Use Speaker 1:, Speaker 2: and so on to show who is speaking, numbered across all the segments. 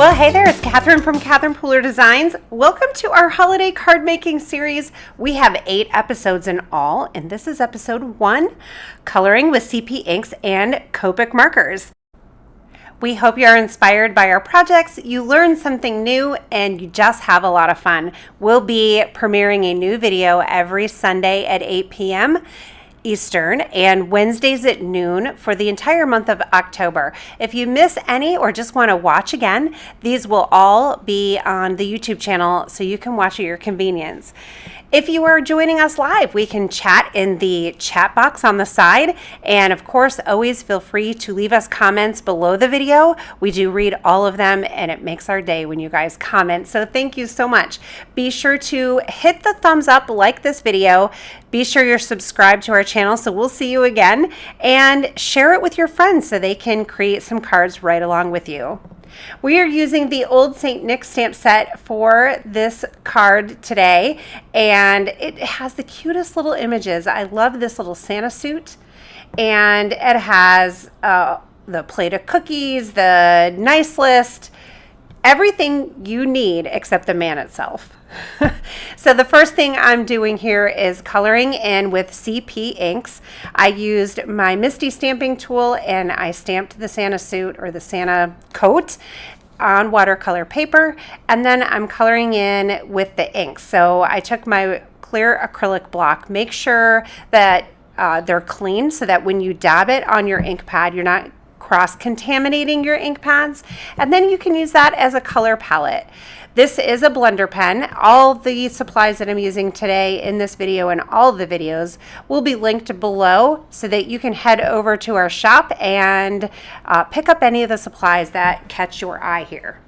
Speaker 1: Well, hey there, it's Catherine from Catherine Pooler Designs. Welcome to our holiday card making series. We have 8 episodes in all, and this is episode 1, Coloring with CP Inks and Copic Markers. We hope you are inspired by our projects, you learn something new, and you just have a lot of fun. We'll be premiering a new video every Sunday at 8 p.m. Eastern and Wednesdays at noon for the entire month of October. If you miss any or just want to watch again, these will all be on the YouTube channel so you can watch at your convenience. If you are joining us live, we can chat in the chat box on the side. And of course, always feel free to leave us comments below the video. We do read all of them and it makes our day when you guys comment. So thank you so much. Be sure to hit the thumbs up, like this video. Be sure you're subscribed to our channel so we'll see you again. And share it with your friends so they can create some cards right along with you. We are using the old St. Nick stamp set for this card today, and it has the cutest little images. I love this little Santa suit, and it has the plate of cookies, the nice list, everything you need except the man itself. So the first thing I'm doing here is coloring in with CP inks. I used my Misty stamping tool and I stamped the Santa suit or the Santa coat on watercolor paper, and then I'm coloring in with the inks. So I took my clear acrylic block. Make sure that they're clean so that when you dab it on your ink pad, you're not cross-contaminating your ink pads, and then you can use that as a color palette. This is a blender pen. All the supplies that I'm using today in this video and all the videos will be linked below so that you can head over to our shop and pick up any of the supplies that catch your eye here.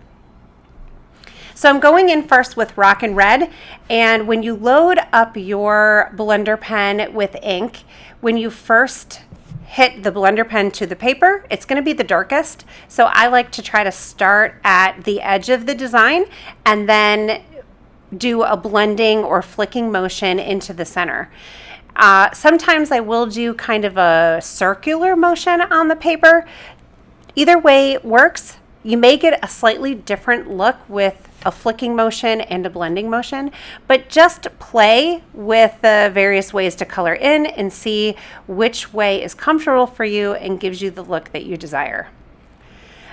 Speaker 1: So I'm going in first with Rockin Red, and when you load up your blender pen with ink, when you first hit the blender pen to the paper, it's going to be the darkest. So I like to try to start at the edge of the design and then do a blending or flicking motion into the center. Sometimes I will do kind of a circular motion on the paper. Either way works. You may get a slightly different look with a flicking motion and a blending motion, but just play with the various ways to color in and see which way is comfortable for you and gives you the look that you desire.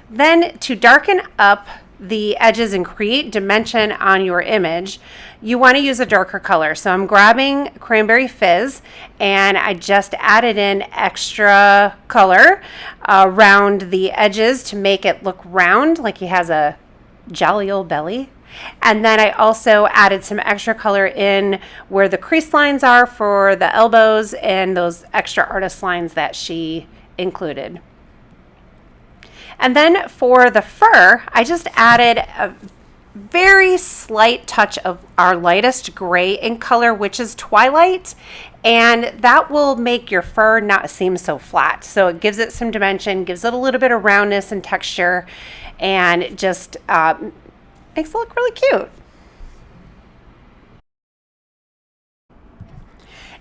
Speaker 1: Then to darken up the edges and create dimension on your image, you want to use a darker color. So I'm grabbing Cranberry Fizz and I just added in extra color around the edges to make it look round, like he has a jolly old belly. And then I also added some extra color in where the crease lines are for the elbows and those extra artist lines that she included. And then for the fur, I just added a very slight touch of our lightest gray in color, which is Twilight, and that will make your fur not seem so flat. So it gives it some dimension, gives it a little bit of roundness and texture, and just makes it look really cute.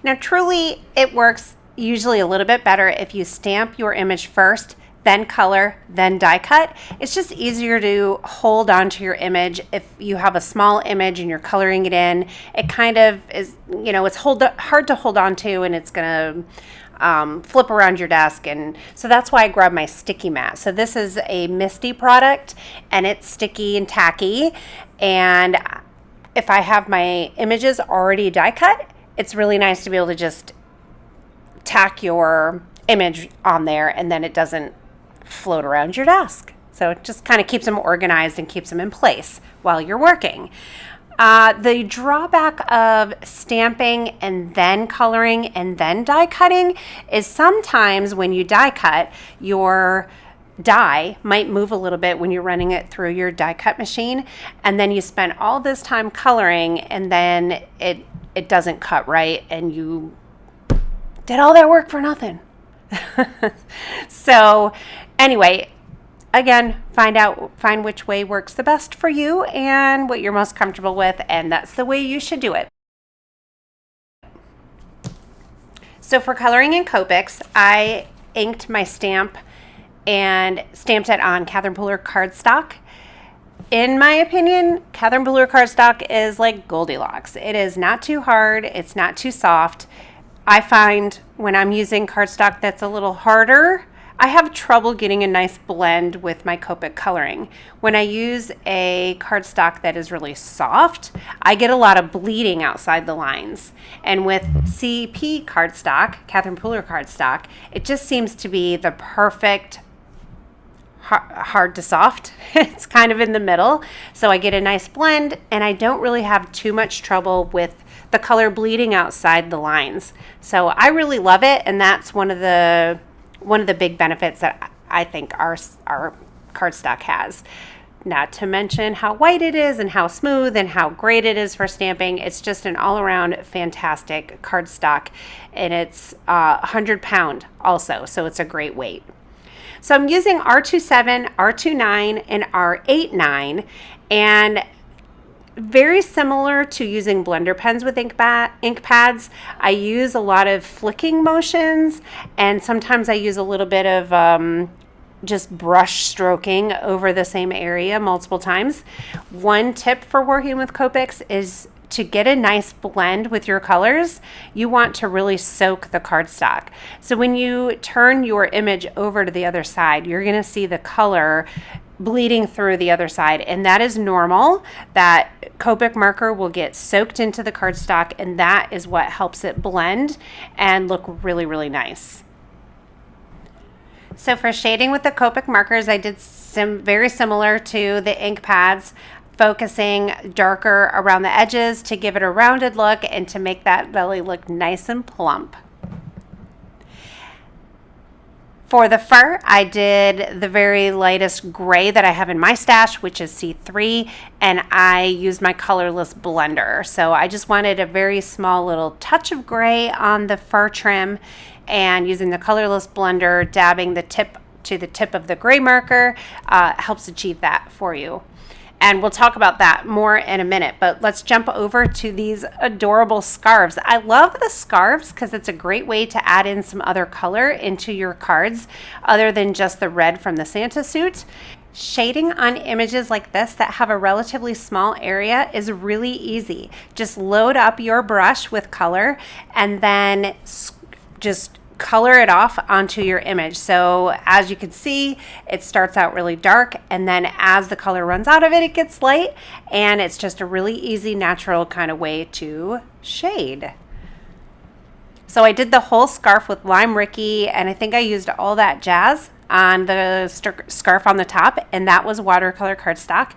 Speaker 1: Now truly it works usually a little bit better if you stamp your image first, then color, then die cut. It's just easier to hold onto your image. If you have a small image and you're coloring it in, it kind of is, it's hard to hold on to, and it's gonna flip around your desk. And so that's why I grabbed my sticky mat. So this is a Misty product and it's sticky and tacky. And if I have my images already die cut, it's really nice to be able to just tack your image on there and then it doesn't float around your desk. So it just kind of keeps them organized and keeps them in place while you're working. The drawback of stamping and then coloring and then die cutting is sometimes when you die cut, your die might move a little bit when you're running it through your die cut machine, and then you spend all this time coloring and then it doesn't cut right and you did all that work for nothing. So anyway, again, find which way works the best for you and what you're most comfortable with, and that's the way you should do it. So for coloring in Copics, I inked my stamp and stamped it on Catherine Pooler cardstock. In my opinion, Catherine Pooler cardstock is like Goldilocks. It is not too hard. It's not too soft. I find when I'm using cardstock that's a little harder, I have trouble getting a nice blend with my Copic coloring. When I use a cardstock that is really soft, I get a lot of bleeding outside the lines. And with CP cardstock, Catherine Pooler cardstock, it just seems to be the perfect hard to soft. It's kind of in the middle. So I get a nice blend and I don't really have too much trouble with the color bleeding outside the lines. So I really love it, and that's one of the big benefits that I think our cardstock has. Not to mention how white it is and how smooth and how great it is for stamping. It's just an all-around fantastic cardstock, and it's 100-pound also, so it's a great weight. So I'm using R27, R29, and R89, and very similar to using blender pens with ink pads. I use a lot of flicking motions, and sometimes I use a little bit of just brush stroking over the same area multiple times. One tip for working with Copics is to get a nice blend with your colors, you want to really soak the cardstock. So when you turn your image over to the other side, you're going to see the color bleeding through the other side, and that is normal. That Copic marker will get soaked into the cardstock, and that is what helps it blend and look really, really nice. So for shading with the Copic markers, I did very similar to the ink pads, focusing darker around the edges to give it a rounded look and to make that belly look nice and plump. For the fur, I did the very lightest gray that I have in my stash, which is C3, and I used my colorless blender. So I just wanted a very small little touch of gray on the fur trim, and using the colorless blender, dabbing the tip to the tip of the gray marker helps achieve that for you. And we'll talk about that more in a minute, but let's jump over to these adorable scarves. I love the scarves because it's a great way to add in some other color into your cards other than just the red from the Santa suit. Shading on images like this that have a relatively small area is really easy. Just load up your brush with color and then just color it off onto your image. So as you can see, it starts out really dark, and then as the color runs out of it, it gets light, and it's just a really easy, natural kind of way to shade. So I did the whole scarf with lime Rickey, and I think I used all that jazz on the scarf on the top, and that was watercolor cardstock.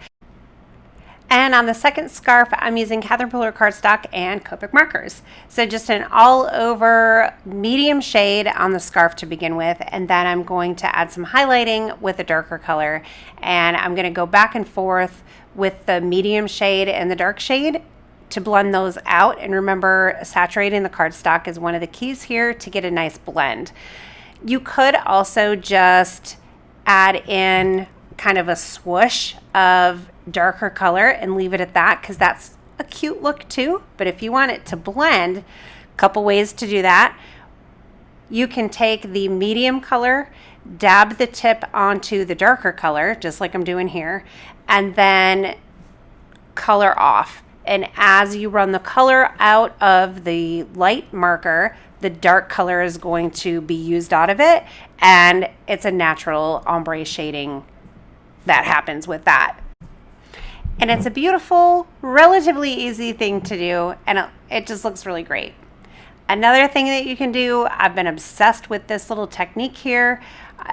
Speaker 1: And on the second scarf, I'm using Catherine Pooler cardstock and Copic markers. So just an all over medium shade on the scarf to begin with, and then I'm going to add some highlighting with a darker color, and I'm going to go back and forth with the medium shade and the dark shade to blend those out. And remember, saturating the cardstock is one of the keys here to get a nice blend. You could also just add in kind of a swoosh of darker color and leave it at that, because that's a cute look too. But if you want it to blend, a couple ways to do that. You can take the medium color, dab the tip onto the darker color, just like I'm doing here, and then color off. And as you run the color out of the light marker, the dark color is going to be used out of it, and it's a natural ombre shading that happens with that. And it's a beautiful, relatively easy thing to do, and it just looks really great. Another thing that you can do, I've been obsessed with this little technique here,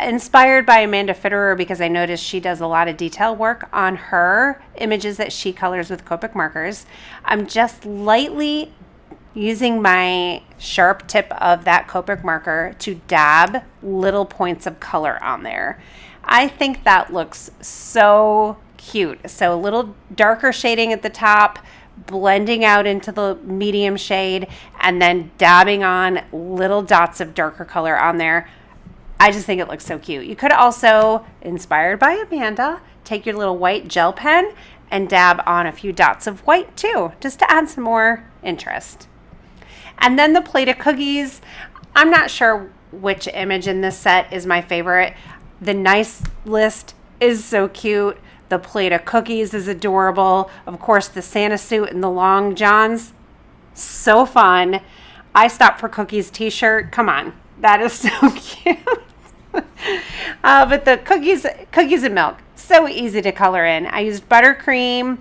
Speaker 1: inspired by Amanda Fitterer, because I noticed she does a lot of detail work on her images that she colors with Copic markers. I'm just lightly using my sharp tip of that Copic marker to dab little points of color on there. I think that looks so cute. So a little darker shading at the top, blending out into the medium shade, and then dabbing on little dots of darker color on there. I just think it looks so cute. You could also, inspired by Amanda, take your little white gel pen and dab on a few dots of white too, just to add some more interest. And then the plate of cookies. I'm not sure which image in this set is my favorite. The nice list is so cute. The plate of cookies is adorable. Of course, the Santa suit and the long johns, so fun. I stopped for cookies t-shirt. Come on, that is so cute. But the cookies and milk, so easy to color in. I used Buttercream,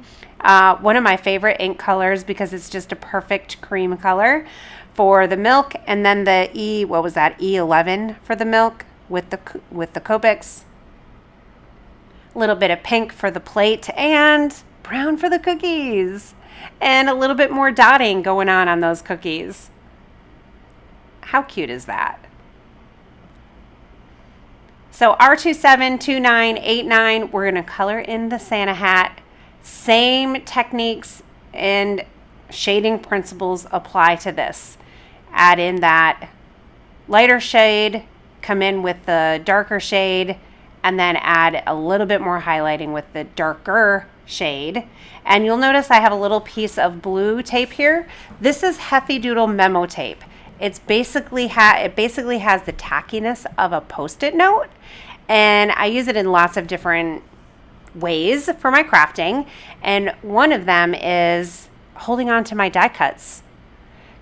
Speaker 1: one of my favorite ink colors because it's just a perfect cream color for the milk, and then the E11 for the milk with the Copics. A little bit of pink for the plate and brown for the cookies, and a little bit more dotting going on those cookies. How cute is that? So R272989, we're going to color in the Santa hat. Same techniques and shading principles apply to this. Add in that lighter shade, come in with the darker shade, and then add a little bit more highlighting with the darker shade. And you'll notice I have a little piece of blue tape here. This is Heavy Doodle memo tape. It basically has the tackiness of a Post-it note, and I use it in lots of different ways for my crafting, and one of them is holding on to my die cuts,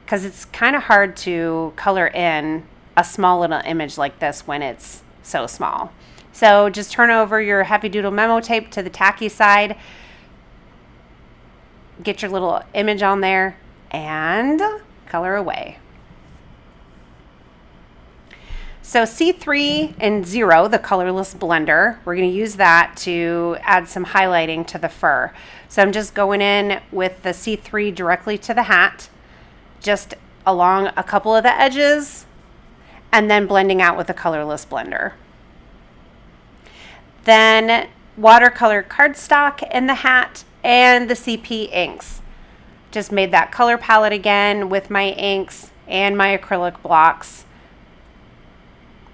Speaker 1: because it's kind of hard to color in a small little image like this when it's so small. So just turn over your Heavy Doodle memo tape to the tacky side, get your little image on there, and color away. So C3 and 0, the colorless blender, we're going to use that to add some highlighting to the fur. So I'm just going in with the C3 directly to the hat, just along a couple of the edges, and then blending out with the colorless blender. Then watercolor cardstock in the hat and the CP inks. Just made that color palette again with my inks and my acrylic blocks,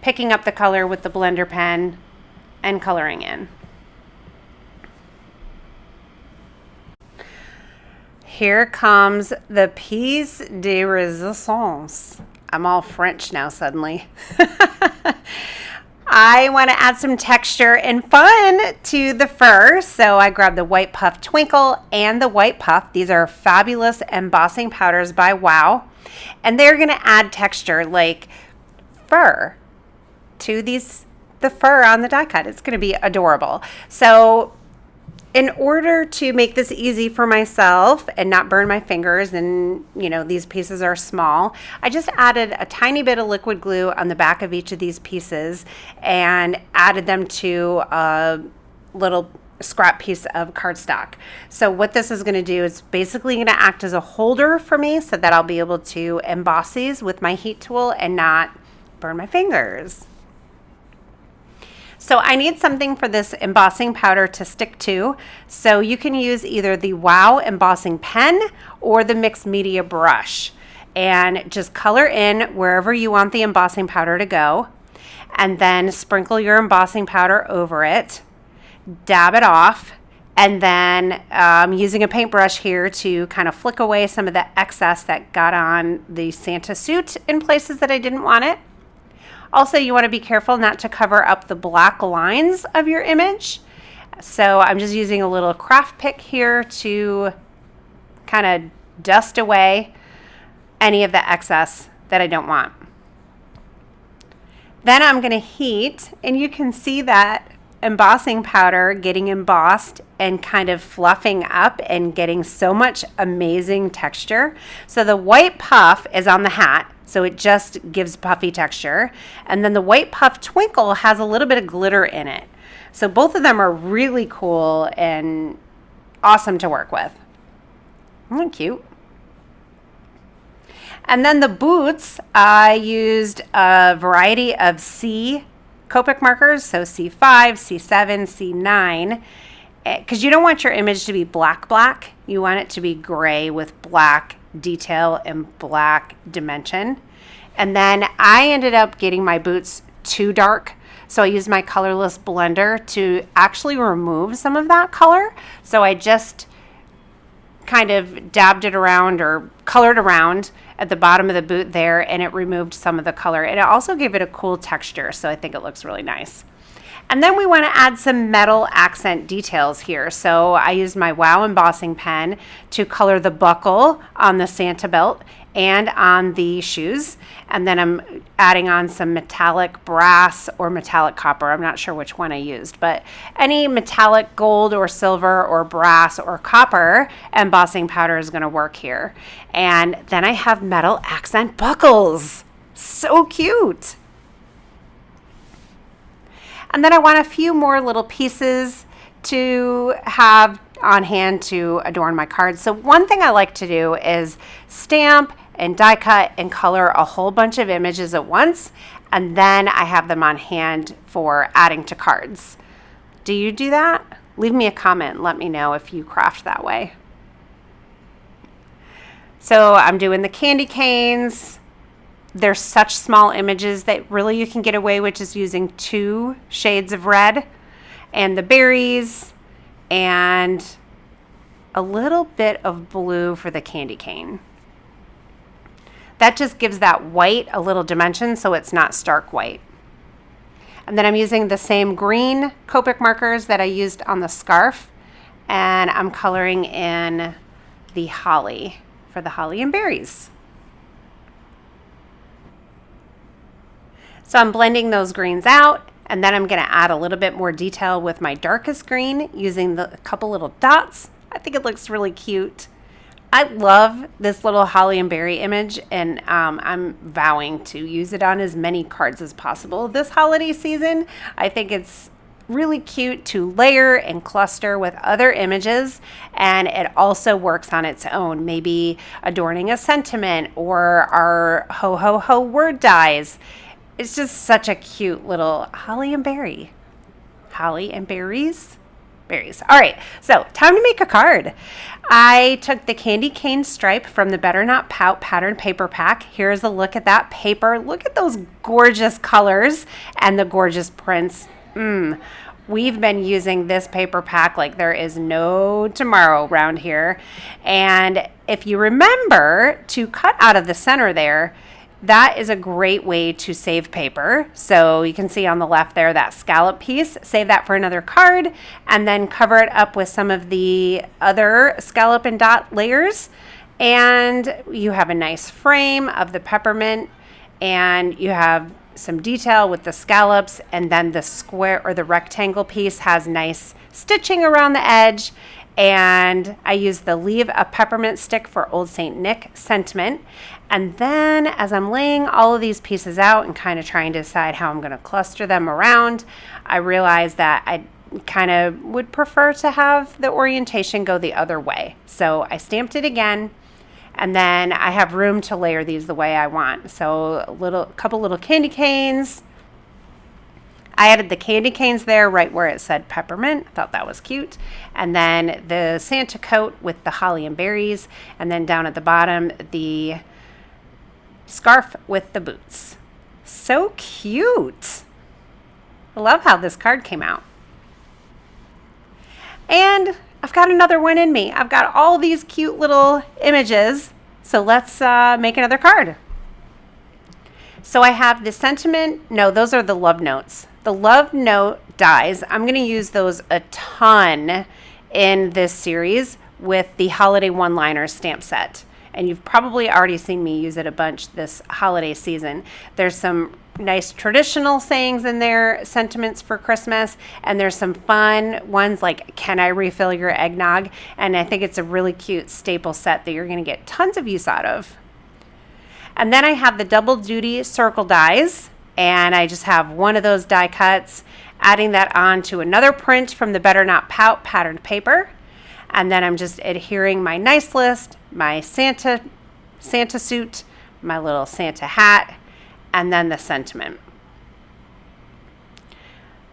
Speaker 1: picking up the color with the blender pen and coloring in. Here comes the piece de resistance. I'm all French now suddenly. I want to add some texture and fun to the fur, so I grabbed the White Puff Twinkle and the White Puff. These are fabulous embossing powders by Wow, and they're going to add texture like fur to the fur on the die cut. It's going to be adorable. So in order to make this easy for myself and not burn my fingers, and these pieces are small, I just added a tiny bit of liquid glue on the back of each of these pieces and added them to a little scrap piece of cardstock. So what this is going to do is basically going to act as a holder for me so that I'll be able to emboss these with my heat tool and not burn my fingers. So I need something for this embossing powder to stick to. So you can use either the Wow embossing pen or the mixed media brush, and just color in wherever you want the embossing powder to go, and then sprinkle your embossing powder over it, dab it off, and then I'm using a paintbrush here to kind of flick away some of the excess that got on the Santa suit in places that I didn't want it. Also, you want to be careful not to cover up the black lines of your image. So I'm just using a little craft pick here to kind of dust away any of the excess that I don't want. Then I'm going to heat, and you can see that embossing powder getting embossed and kind of fluffing up and getting so much amazing texture. So the White Puff is on the hat, so it just gives puffy texture. And then the White Puff Twinkle has a little bit of glitter in it. So both of them are really cool and awesome to work with. Isn't that cute? And then the boots, I used a variety of C Copic markers, so C5, C7, C9, because you don't want your image to be black. You want it to be gray with black detail and black dimension. And then I ended up getting my boots too dark, so I used my colorless blender to actually remove some of that color. So I just kind of dabbed it around or colored around at the bottom of the boot there, and it removed some of the color, and it also gave it a cool texture, so I think it looks really nice. And then we want to add some metal accent details here. So I used my Wow embossing pen to color the buckle on the Santa belt and on the shoes. And then I'm adding on some metallic brass or metallic copper. I'm not sure which one I used, but any metallic gold or silver or brass or copper embossing powder is going to work here. And then I have metal accent buckles. So cute. And then I want a few more little pieces to have on hand to adorn my cards. So one thing I like to do is stamp and die cut and color a whole bunch of images at once, and then I have them on hand for adding to cards. Do you do that? Leave me a comment and let me know if you craft that way. So I'm doing the candy canes. They're such small images that really you can get away with just using 2 shades of red, and the berries and a little bit of blue for the candy cane. That just gives that white a little dimension so it's not stark white. And then I'm using the same green Copic markers that I used on the scarf, and I'm coloring in the holly for the holly and berries. So I'm blending those greens out, and then I'm going to add a little bit more detail with my darkest green using a couple little dots. I think it looks really cute. I love this little holly and berry image, and I'm vowing to use it on as many cards as possible this holiday season. I think it's really cute to layer and cluster with other images, and it also works on its own, maybe adorning a sentiment or our ho ho ho word dies. It's just such a cute little holly and berry. Holly and berries? Berries. All right, so time to make a card. I took the candy cane stripe from the Better Not Pout pattern paper pack. Here's a look at that paper. Look at those gorgeous colors and the gorgeous prints. We've been using this paper pack like there is no tomorrow around here. And if you remember to cut out of the center there, that is a great way to save paper. So you can see on the left there, that scallop piece, save that for another card, and then cover it up with some of the other scallop and dot layers. And you have a nice frame of the peppermint, and you have some detail with the scallops, and then the square or the rectangle piece has nice stitching around the edge. And I use the Leave a Peppermint Stick for Old St. Nick sentiment. And then as I'm laying all of these pieces out and kind of trying to decide how I'm going to cluster them around, I realized that I kind of would prefer to have the orientation go the other way. So I stamped it again, and then I have room to layer these the way I want. So a couple little candy canes. I added the candy canes there right where it said peppermint. I thought that was cute. And then the Santa coat with the holly and berries. And then down at the bottom, the scarf with the boots. So cute. I love how this card came out. And I've got another one in me. I've got all these cute little images. So let's make another card. So I have the sentiment. No, those are the love notes. The love note dies. I'm going to use those a ton in this series with the holiday one-liner stamp set. And you've probably already seen me use it a bunch this holiday season. There's some nice traditional sayings in there, sentiments for Christmas, and there's some fun ones like, can I refill your eggnog? And I think it's a really cute staple set that you're going to get tons of use out of. And then I have the double duty circle dies, and I just have one of those die cuts, adding that on to another print from the Better Not Pout patterned paper. And then I'm just adhering my nice list, my Santa suit, my little Santa hat, and then the sentiment.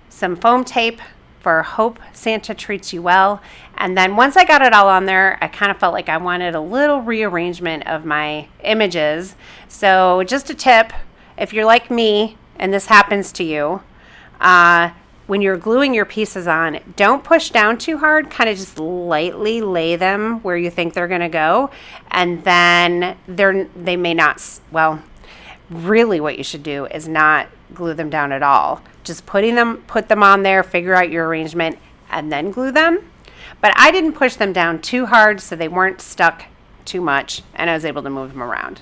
Speaker 1: Some foam tape for Hope Santa Treats You Well. And then once I got it all on there, I kind of felt like I wanted a little rearrangement of my images. So just a tip, if you're like me and this happens to you, when you're gluing your pieces on, don't push down too hard, kind of just lightly lay them where you think they're going to go. And then they may not, well, really what you should do is not glue them down at all. Just put them on there, figure out your arrangement, and then glue them. But I didn't push them down too hard so they weren't stuck too much, and I was able to move them around.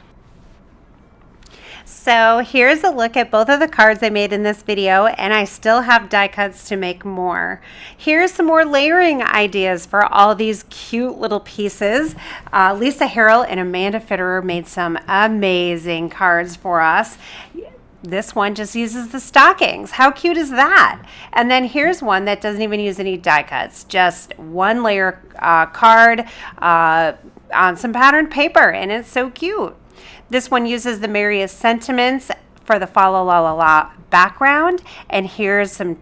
Speaker 1: So here's a look at both of the cards I made in this video, and I still have die cuts to make more. Here's some more layering ideas for all these cute little pieces. Lisa Harrell and Amanda Fitterer made some amazing cards for us. This one just uses the stockings. How cute is that? And then here's one that doesn't even use any die cuts, just one layer card on some patterned paper, and it's so cute. This one uses the Merriest Sentiments for the fa la la la la background, and here's some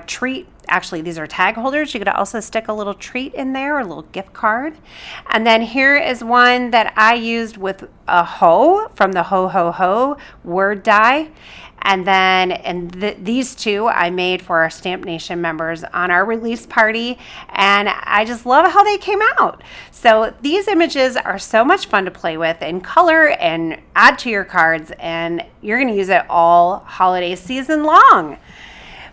Speaker 1: treat. Actually, these are tag holders. You could also stick a little treat in there, or a little gift card. And then here is one that I used with a hoe from the Ho Ho Ho word die. And then these two I made for our Stamp Nation members on our release party, and I just love how they came out. So these images are so much fun to play with and color and add to your cards, and you're going to use it all holiday season long.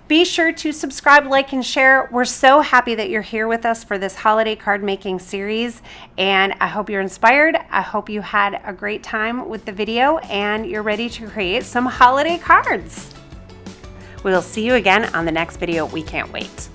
Speaker 1: Be sure to subscribe, like, and share. We're so happy that you're here with us for this holiday card making series, and I hope you're inspired. I hope you had a great time with the video and you're ready to create some holiday cards. We'll see you again on the next video. We can't wait.